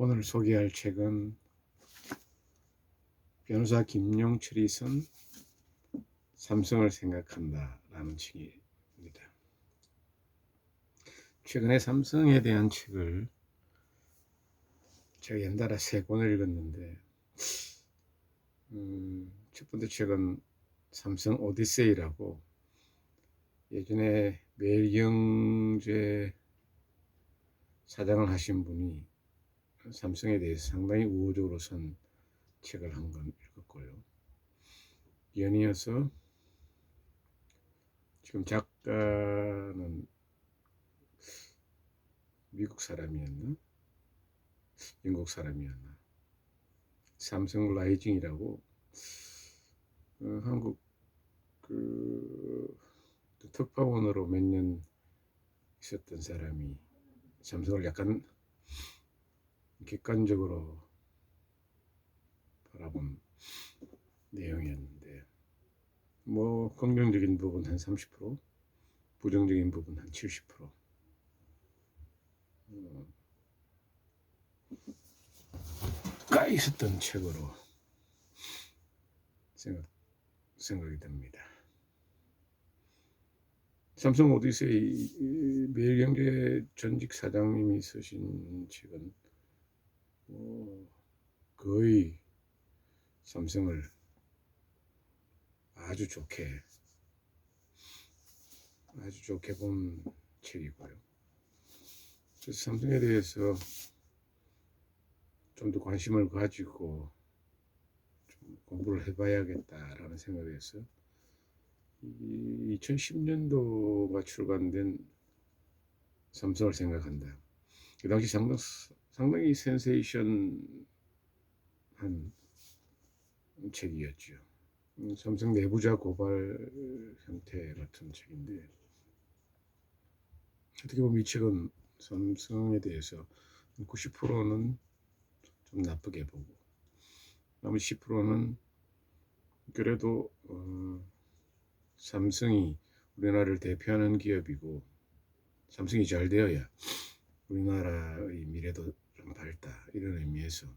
오늘 소개할 책은 변호사 김용철이 쓴 삼성을 생각한다 라는 책입니다. 최근에 삼성에 대한 책을 제가 연달아 3권을 읽었는데 첫 번째 책은 삼성 오디세이라고 예전에 매일경제 사장을 하신 분이 삼성에 대해서 상당히 우호적으로 쓴 책을 한 권 읽었고요. 연이어서 지금 작가는 미국 사람이었나? 영국 사람이었나? 삼성 라이징이라고 한국 특파원으로 몇 년 있었던 사람이 삼성을 약간 객관적으로 바라본 내용이었는데 뭐 긍정적인 부분 한 30%, 부정적인 부분 한 70%. 가 있었던 책으로 생각이 듭니다. 삼성 오디세이 매일경제 전직 사장님이 쓰신 책은 거의 삼성을 아주 좋게 본 책이고요. 그래서 삼성에 대해서 좀 더 관심을 가지고 좀 공부를 해봐야겠다라는 생각에서 2010년도가 출간된 삼성을 생각한다. 그 당시 상당히 센세이션한 책이었죠. 삼성 내부자 고발 형태 같은 책인데 어떻게 보면 이 책은 삼성에 대해서 90%는 좀 나쁘게 보고 나머지 10%는 그래도 삼성이 우리나라를 대표하는 기업이고 삼성이 잘 되어야 우리나라의 미래도 좀 밝다 이런 의미에서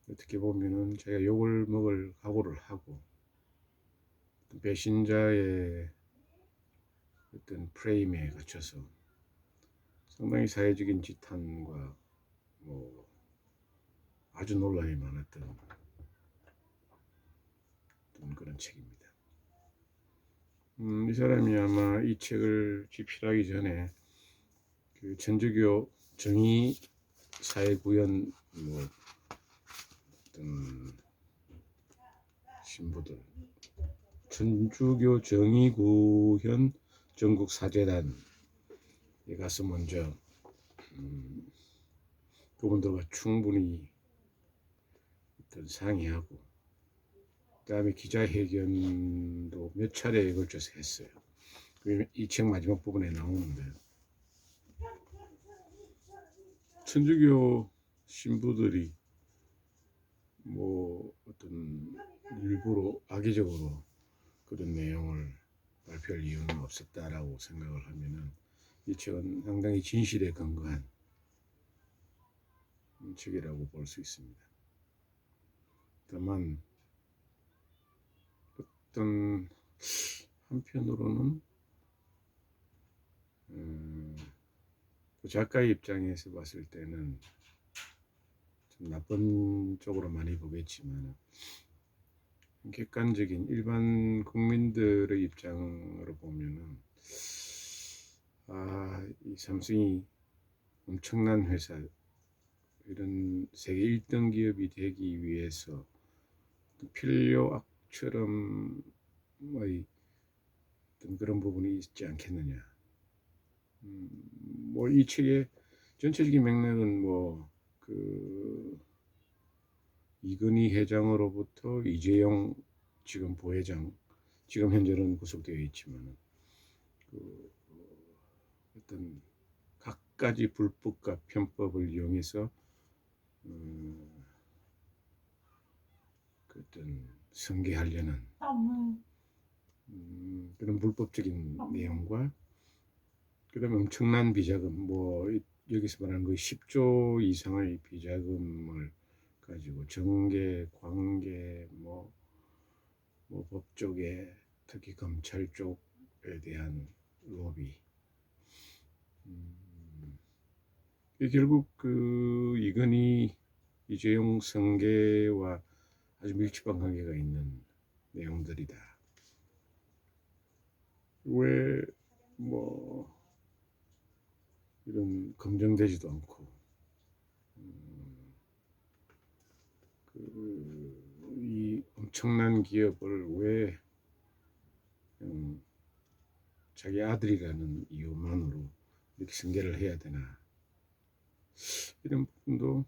어떻게 보면은 제가 욕을 먹을 각오를 하고 배신자의 어떤 프레임에 갇혀서 상당히 사회적인 지탄과 뭐 아주 논란이 많았던 그런 책입니다. 이 사람이 아마 이 책을 집필하기 전에 그 천주교 정의 사회구현 뭐 어떤 신부들 천주교 정의구현 전국 사재단에 가서 먼저 그분들과 충분히 어떤 상의하고 그 다음에 기자회견도 몇 차례에 걸쳐서 했어요. 이 책 마지막 부분에 나오는데 천주교 신부들이 뭐 어떤 일부러 악의적으로 그런 내용을 발표할 이유는 없었다라고 생각을 하면은 이 책은 상당히 진실에 근거한 책이라고 볼 수 있습니다. 다만 어떤 한편으로는 그 작가의 입장에서 봤을 때는 좀 나쁜 쪽으로 많이 보겠지만 객관적인 일반 국민들의 입장으로 보면은 이 삼성이 엄청난 회사 이런 세계 1등 기업이 되기 위해서 필요악처럼의 어떤 그런 부분이 있지 않겠느냐. 뭐 이 책의 전체적인 맥락은 이건희 회장으로부터 이재용 지금 부회장, 지금 현재는 구속되어 있지만 어떤 갖가지 불법과 편법을 이용해서 어떤 승계하려는 그런 불법적인 내용과 그다음에 엄청난 비자금 여기서 말하는 그 10조 이상의 비자금을 가지고 정계, 관계, 뭐 법조계, 특히 검찰 쪽에 대한 로비. 이게 결국 그 이건희, 이재용 승계와 아주 밀접한 관계가 있는 내용들이다. 왜 뭐 이런 검증되지도 않고 이 엄청난 기업을 왜 자기 아들이라는 이유만으로 이렇게 승계를 해야 되나, 이런 부분도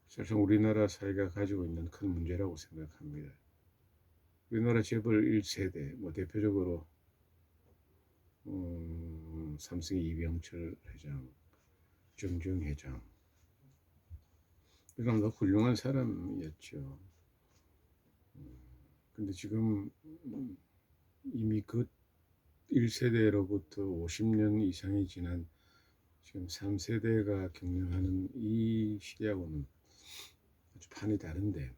사실 우리나라 사회가 가지고 있는 큰 문제라고 생각합니다. 우리나라 재벌 1세대, 뭐 대표적으로 삼성의 이병철 회장, 정주영 회장, 이런 훌륭한 사람이었죠. 근데 지금 이미 그 1세대로부터 50년 이상이 지난 지금 3세대가 경영하는 이 시대하고는 아주 판이 다른데,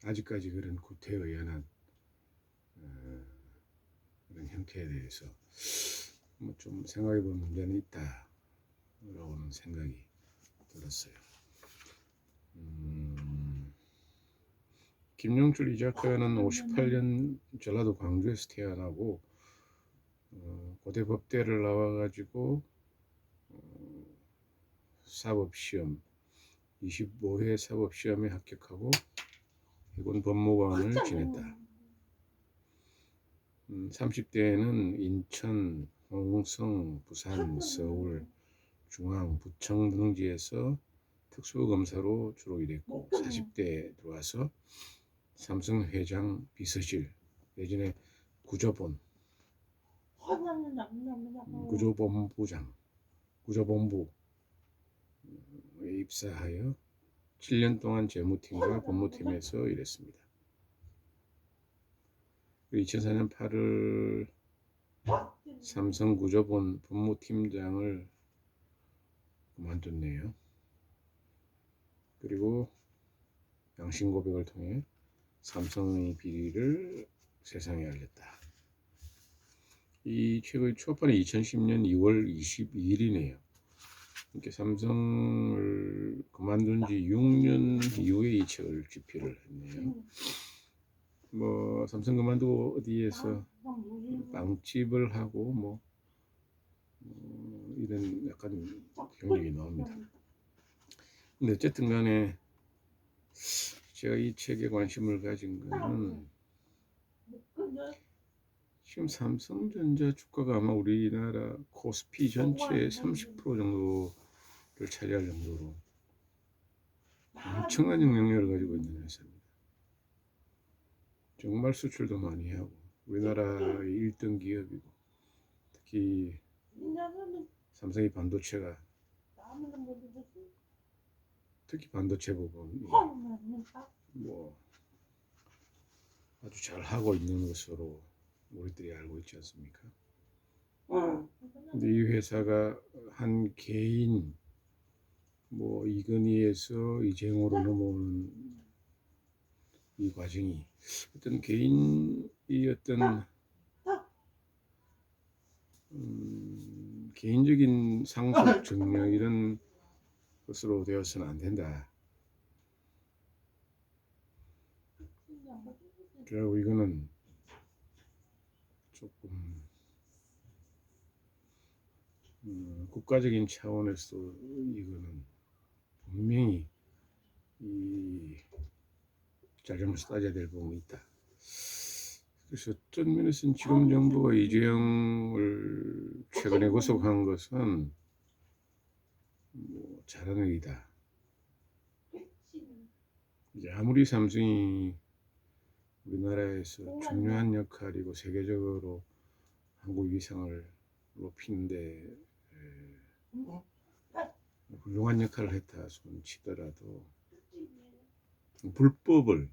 아직까지 그런 구태의연한 그런 형태에 대해서 뭐 좀 생각해 볼 문제는 있다라고는 생각이 들었어요. 김용철 이 작가는 58년 전라도 광주에서 태어나고 고대 법대를 나와가지고 사법시험 25회 사법시험에 합격하고 해군 법무관을 지냈다. 30대에는 인천, 홍성, 부산, 서울, 중앙, 부청 등지에서 특수검사로 주로 일했고 40대에 들어와서 삼성 회장 비서실 내지는 구조본, 구조본부장, 구조본부에 입사하여 7년 동안 재무팀과 법무팀에서 일했습니다. 2004년 8월 삼성구조본 법무팀장을 그만뒀네요. 그리고 양심 고백을 통해 삼성의 비리를 세상에 알렸다. 이 책의 초판이 2010년 2월 22일이네요. 이렇게 삼성을 그만둔 지 6년 이후에 이 책을 집필을 했네요. 뭐 삼성 그만두고 어디에서 빵집을 하고 뭐 이런 약간 경력이 나옵니다. 근데 어쨌든 간에 제가 이 책에 관심을 가진 거는 지금 삼성전자 주가가 아마 우리나라 코스피 전체의 30% 정도를 차지할 정도로 엄청난 영향력을 가지고 있는 회사입니다. 정말 수출도 많이 하고 우리나라의 1등 기업이고, 특히 삼성의 반도체가, 특히 반도체 부분 뭐 아주 잘 하고 있는 것으로 우리들이 알고 있지 않습니까? 근데 이 회사가 한 개인, 뭐 이건희에서 이재용으로 넘어오는 이 과정이 어떤 개인이 어떤 개인적인 상속 증명 이런 것으로 되어서는 안 된다. 그리고 이거는 조금 국가적인 차원에서 이거는 분명히 이 잘잘못을 따져야 될 부분이 있다. 그래서 어떤 면에서는 지금 정부가 이재용을 최근에 구속한 것은 뭐 잘한 일이다. 이제 아무리 삼성이 우리나라에서 중요한 역할이고 세계적으로 한국 위상을 높이는데 훌륭한 역할을 했다 손 치더라도 불법을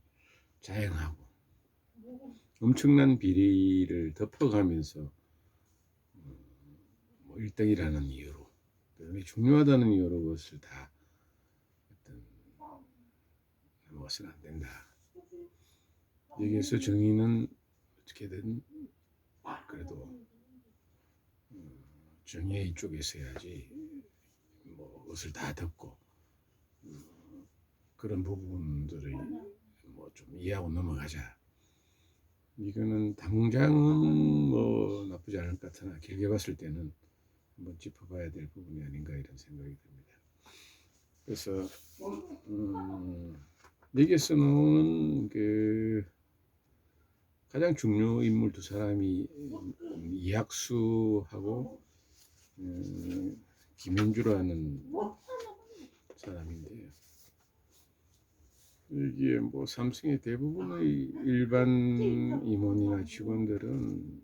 자행하고 엄청난 비리를 덮어가면서 뭐 1등이라는 이유로 대단히 중요하다는 여러 것을 다 어떤 넘어서는 안 된다. 여기에서 정의는 어떻게든 그래도 정의의 쪽에 서야지 뭐 것을 다 듣고 그런 부분들을 뭐 좀 이해하고 넘어가자. 이거는 당장은 뭐 나쁘지 않을 것 같으나 길게 봤을 때는 한번 짚어봐야 될 부분이 아닌가 이런 생각이 듭니다. 그래서 여기에서 나오는 그 가장 중요 인물 두 사람이 이학수하고 김현주라는 사람인데요. 여기에 뭐 삼성의 대부분의 일반 임원이나 직원들은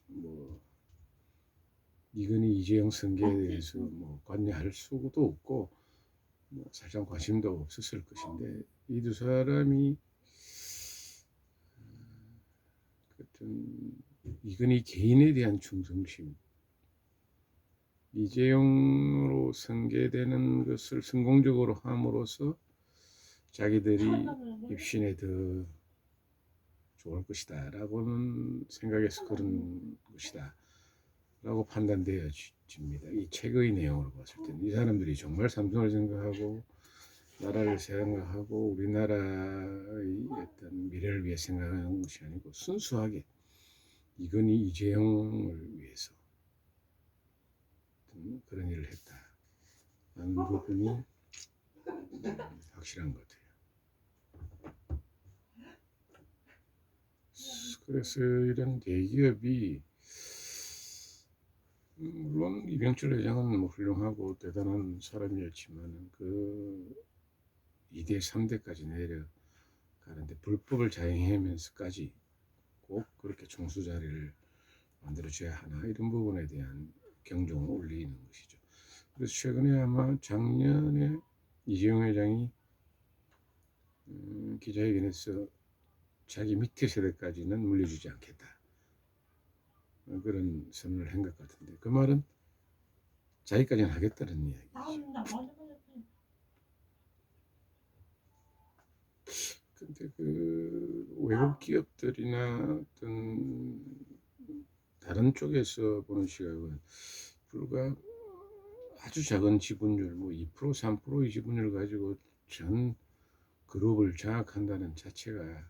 뭐 이건희 이재용 승계에 대해서 뭐 관여할 수도 없고 뭐 사실 관심도 없었을 것인데 이 두 사람이 어떤 이건희 개인에 대한 충성심, 이재용으로 승계되는 것을 성공적으로 함으로써 자기들이 입신에 더 좋을 것이다 라고는 생각해서 그런 것이다 라고 판단되어집니다. 이 책의 내용으로 봤을 때는 이 사람들이 정말 삼성을 생각하고 나라를 생각하고 우리나라의 어떤 미래를 위해 생각하는 것이 아니고 순수하게 이건희 이재용을 위해서 그런 일을 했다라는 부분이 확실한 것 같아요. 그래서 이런 대기업이 물론 이병철 회장은 뭐 훌륭하고 대단한 사람이었지만 그 2대, 3대까지 내려가는데 불법을 자행하면서까지 꼭 그렇게 총수 자리를 만들어줘야 하나 이런 부분에 대한 경종을 울리는 것이죠. 그래서 최근에 아마 작년에 이재용 회장이 기자회견에서 자기 밑에 세대까지는 물려주지 않겠다 그런 선언을 한 것 같은데 그 말은 자기까지는 하겠다는 이야기죠. 근데 그 외국 기업들이나 어떤 다른 쪽에서 보는 시각은 불과 아주 작은 지분율, 뭐 2%, 3%의 지분율을 가지고 전 그룹을 장악한다는 자체가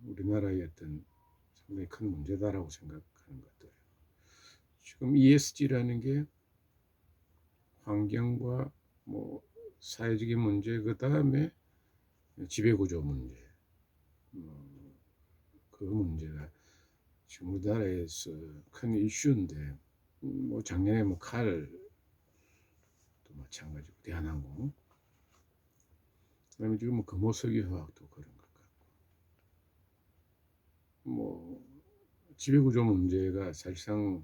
우리나라의 어떤 상당히 큰 문제다라고 생각하는 것 같아요. 지금 ESG라는 게 환경과 뭐 사회적인 문제, 그 다음에 지배구조 문제, 그 문제가 지금 우리나라에서 큰 이슈인데 뭐 작년에 뭐 칼도 마찬가지고 대한항공 그다음에 지금 뭐 금호석유화학도 그런 것 같고 뭐 지배구조 문제가 사실상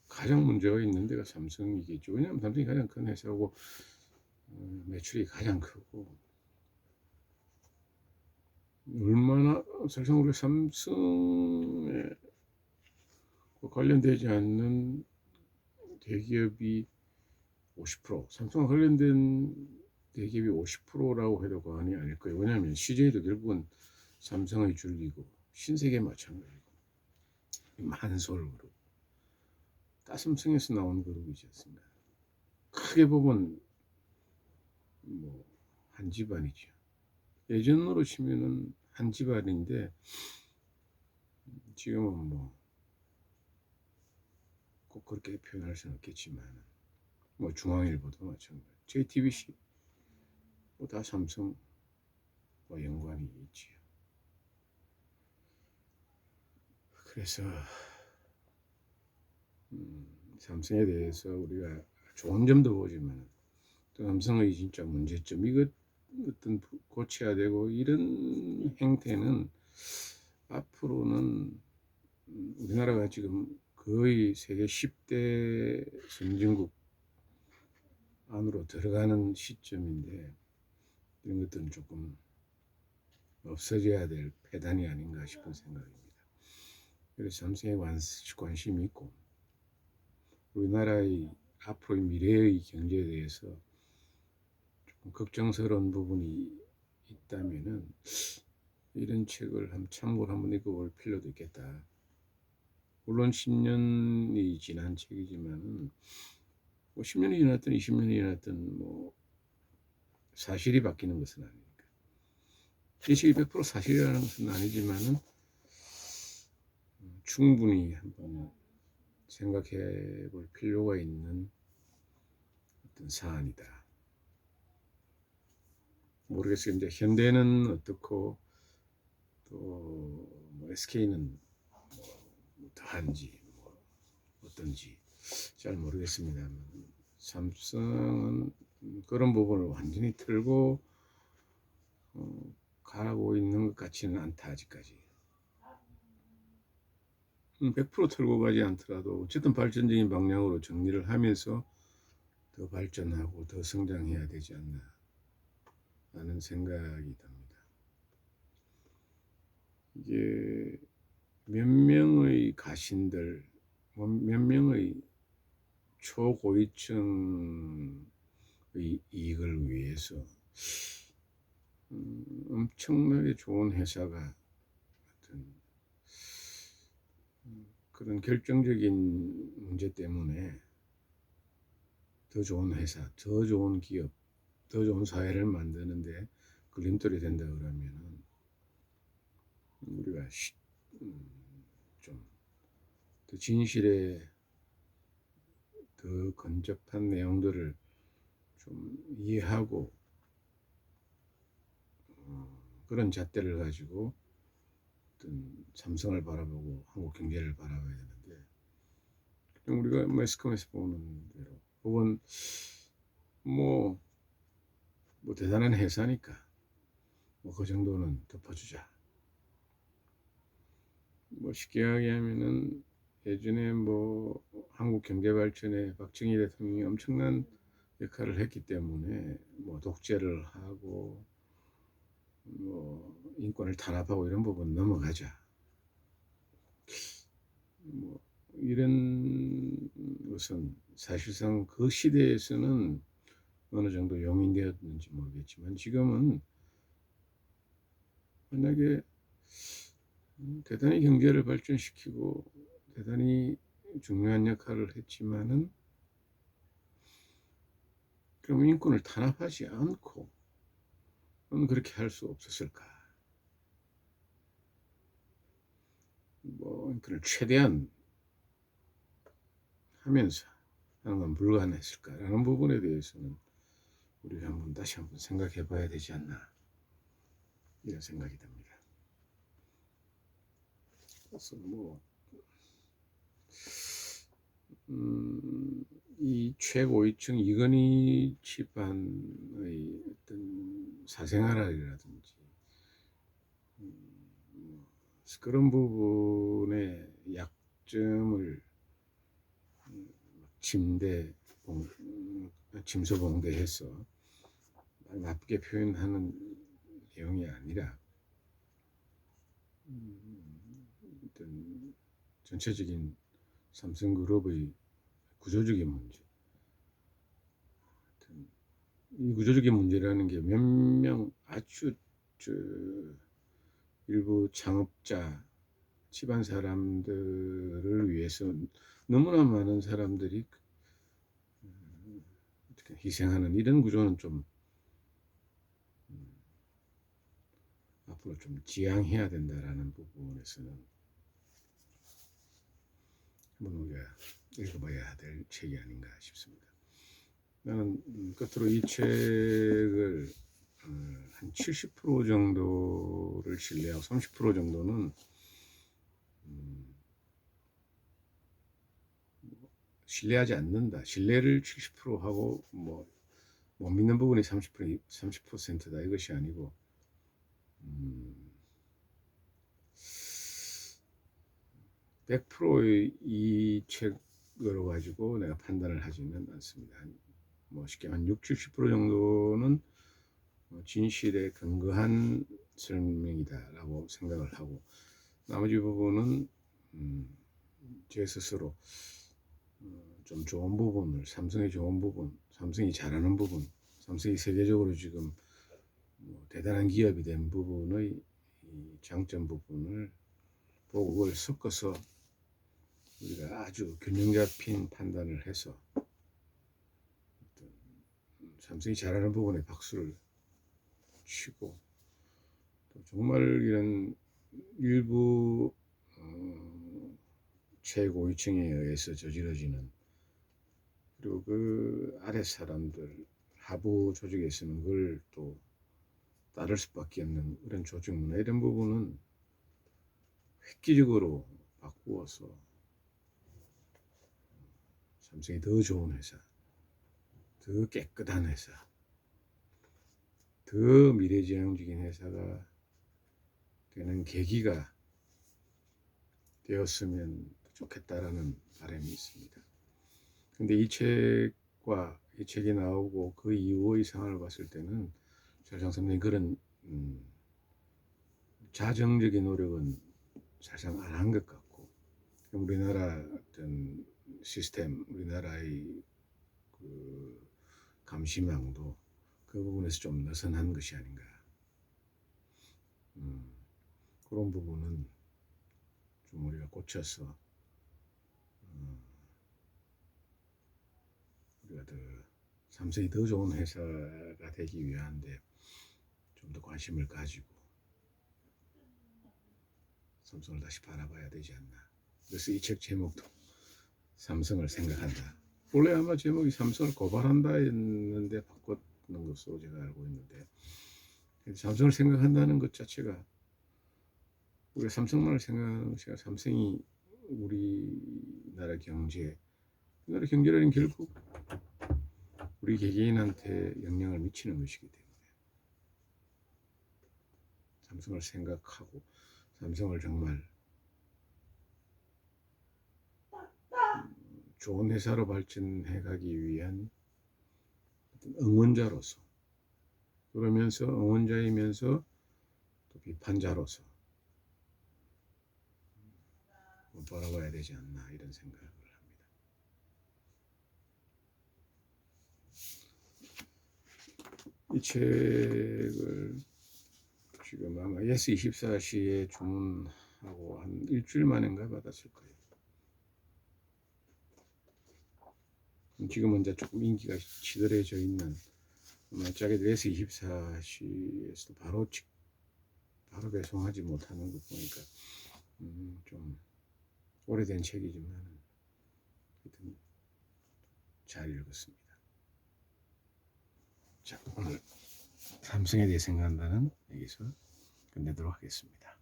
가장 문제가 있는 데가 삼성이겠죠. 왜냐하면 삼성이 가장 큰 회사고 매출이 가장 크고 얼마나 사실상 우리 삼성에 관련되지 않는 대기업이 50%, 삼성과 관련된 대기업이 50%라고 해도 과언이 아닐 거예요. 왜냐하면 CJ도 결국은 삼성의 줄기고 신세계 마찬가지고 한솔 그룹 따삼성에서 나온 그룹이지 않습니까? 크게 보면 뭐 한 집안이죠. 예전으로 치면은 한 집안인데 지금은 뭐 꼭 그렇게 표현할 수는 없겠지만 뭐 중앙일보도 마찬가지, JTBC 뭐 다 삼성과 연관이 있지요. 그래서 삼성에 대해서 우리가 좋은 점도 보지만 또 삼성의 진짜 문제점 이것 어떤 고쳐야 되고 이런 행태는 앞으로는 우리나라가 지금 거의 세계 10대 선진국 안으로 들어가는 시점인데 이런 것들은 조금 없어져야 될 폐단이 아닌가 싶은 생각입니다. 그래서 삼성에 관심이 있고 우리나라의 앞으로의 미래의 경제에 대해서 조금 걱정스러운 부분이 있다면은 이런 책을 참고를 한번 읽어볼 필요도 있겠다. 물론 10년이 지난 책이지만은 뭐 10년이 지났든 20년이 지났든 뭐 사실이 바뀌는 것은 아니니까. 이 책이 100% 사실이라는 것은 아니지만은 충분히 한번 생각해 볼 필요가 있는 어떤 사안이다. 모르겠어요. 이제 현대는 어떻고 또뭐 SK는 뭐 더한지 뭐 어떤지 잘 모르겠습니다만 삼성은 그런 부분을 완전히 틀고 가고 있는 것 같지는 않다 아직까지. 100% 틀고 가지 않더라도 어쨌든 발전적인 방향으로 정리를 하면서 더 발전하고 더 성장해야 되지 않나 하는 생각이 듭니다. 이게 몇 명의 가신들, 몇 명의 초고위층의 이익을 위해서 엄청나게 좋은 회사가 어떤 그런 결정적인 문제 때문에 더 좋은 회사, 더 좋은 기업, 더 좋은 사회를 만드는데 걸림돌이 된다 그러면은 우리가 좀 더 진실에 더 근접한 내용들을 좀 이해하고 그런 잣대를 가지고 어떤 삼성을 바라보고 한국 경제를 바라봐야 되는데 그냥 우리가 매스컴에서 보는 대로 혹은 뭐 대단한 회사니까 뭐 그 정도는 덮어주자. 뭐 쉽게 이야기하면은 예전에 뭐 한국 경제 발전에 박정희 대통령이 엄청난 역할을 했기 때문에 뭐 독재를 하고 뭐 인권을 탄압하고 이런 부분 넘어가자. 뭐 이런 것은 사실상 그 시대에서는 어느 정도 용인되었는지 모르겠지만 지금은 만약에 대단히 경제를 발전시키고 대단히 중요한 역할을 했지만은 그럼 인권을 탄압하지 않고 그렇게 할 수 없었을까? 뭐 인권을 최대한 하면서 하는 건 불가능했을까라는 부분에 대해서는 우리가 다시 한번 생각해 봐야 되지 않나 이런 생각이 듭니다. 그래서 이 최고위층 이건희 집안의 어떤 사생활이라든지 그런 부분의 약점을 침소봉대해서 나쁘게 표현하는 내용이 아니라 어떤 전체적인 삼성그룹의 구조적인 문제, 이 구조적인 문제라는 게 몇 명 아주 일부 창업자 집안 사람들을 위해서 너무나 많은 사람들이 희생하는 이런 구조는 좀 앞으로 좀 지양해야 된다라는 부분에서는 한번 우리가 읽어봐야 될 책이 아닌가 싶습니다. 나는 끝으로 이 책을 한 70% 정도를 신뢰하고 30% 정도는 신뢰하지 않는다. 신뢰를 70% 하고 못 믿는 부분이 30%다 이것이 아니고 100%의 이 책으로 가지고 내가 판단을 하지는 않습니다. 쉽게 한 60, 70% 정도는 진실에 근거한 설명이다라고 생각을 하고 나머지 부분은 제 스스로 좀 좋은 부분을, 삼성의 좋은 부분, 삼성이 잘하는 부분, 삼성이 세계적으로 지금 뭐 대단한 기업이 된 부분의 이 장점 부분을 보고 그걸 섞어서 우리가 아주 균형 잡힌 판단을 해서 삼성이 잘하는 부분에 박수를 치고, 또 정말 이런 일부 최고위층에 의해서 저지러지는, 그리고 그 아래 사람들 하부 조직에 있으면 그걸 또 따를 수밖에 없는 그런 조직 문화, 이런 부분은 획기적으로 바꾸어서 삼성이 더 좋은 회사, 더 깨끗한 회사, 더 미래지향적인 회사가 되는 계기가 되었으면 좋겠다라는 바람이 있습니다. 근데 이 책과 이 책이 나오고 그 이후의 상황을 봤을 때는 사실상 삼성이 그런 자정적인 노력은 사실상 안 한 것 같고, 우리나라 어떤 시스템, 우리나라의 그 감시망도 그 부분에서 좀 느슨한 것이 아닌가. 그런 부분은 좀 우리가 고쳐서 우리가 더 삼성이 더 좋은 회사가 되기 위한데 좀 더 관심을 가지고 삼성을 다시 바라봐야 되지 않나. 그래서 이 책 제목도 삼성을 생각한다. 원래 아마 제목이 삼성을 고발한다였는데 바꿨는 것으로 제가 알고 있는데, 삼성을 생각한다는 것 자체가, 우리가 삼성만을 생각하는 것이 아니라 삼성이 우리나라 경제라는 결국 우리 개개인한테 영향을 미치는 것이기 때문에 삼성을 생각하고 삼성을 정말 좋은 회사로 발전해 가기 위한 응원자로서, 그러면서 응원자이면서 또 비판자로서 바라봐야 되지 않나, 이런 생각을 합니다. 이 책을 지금 아마 예스24시에 주문하고 한 일주일 만인가 받았을 거예요. 지금은 이제 조금 인기가 치열해져 있는, 짜게 예스24시에서 바로 배송하지 못하는 거 보니까 좀 오래된 책이지만 하여튼 잘 읽었습니다. 자, 오늘 삼성에 대해 생각한다는 여기서 끝내도록 하겠습니다.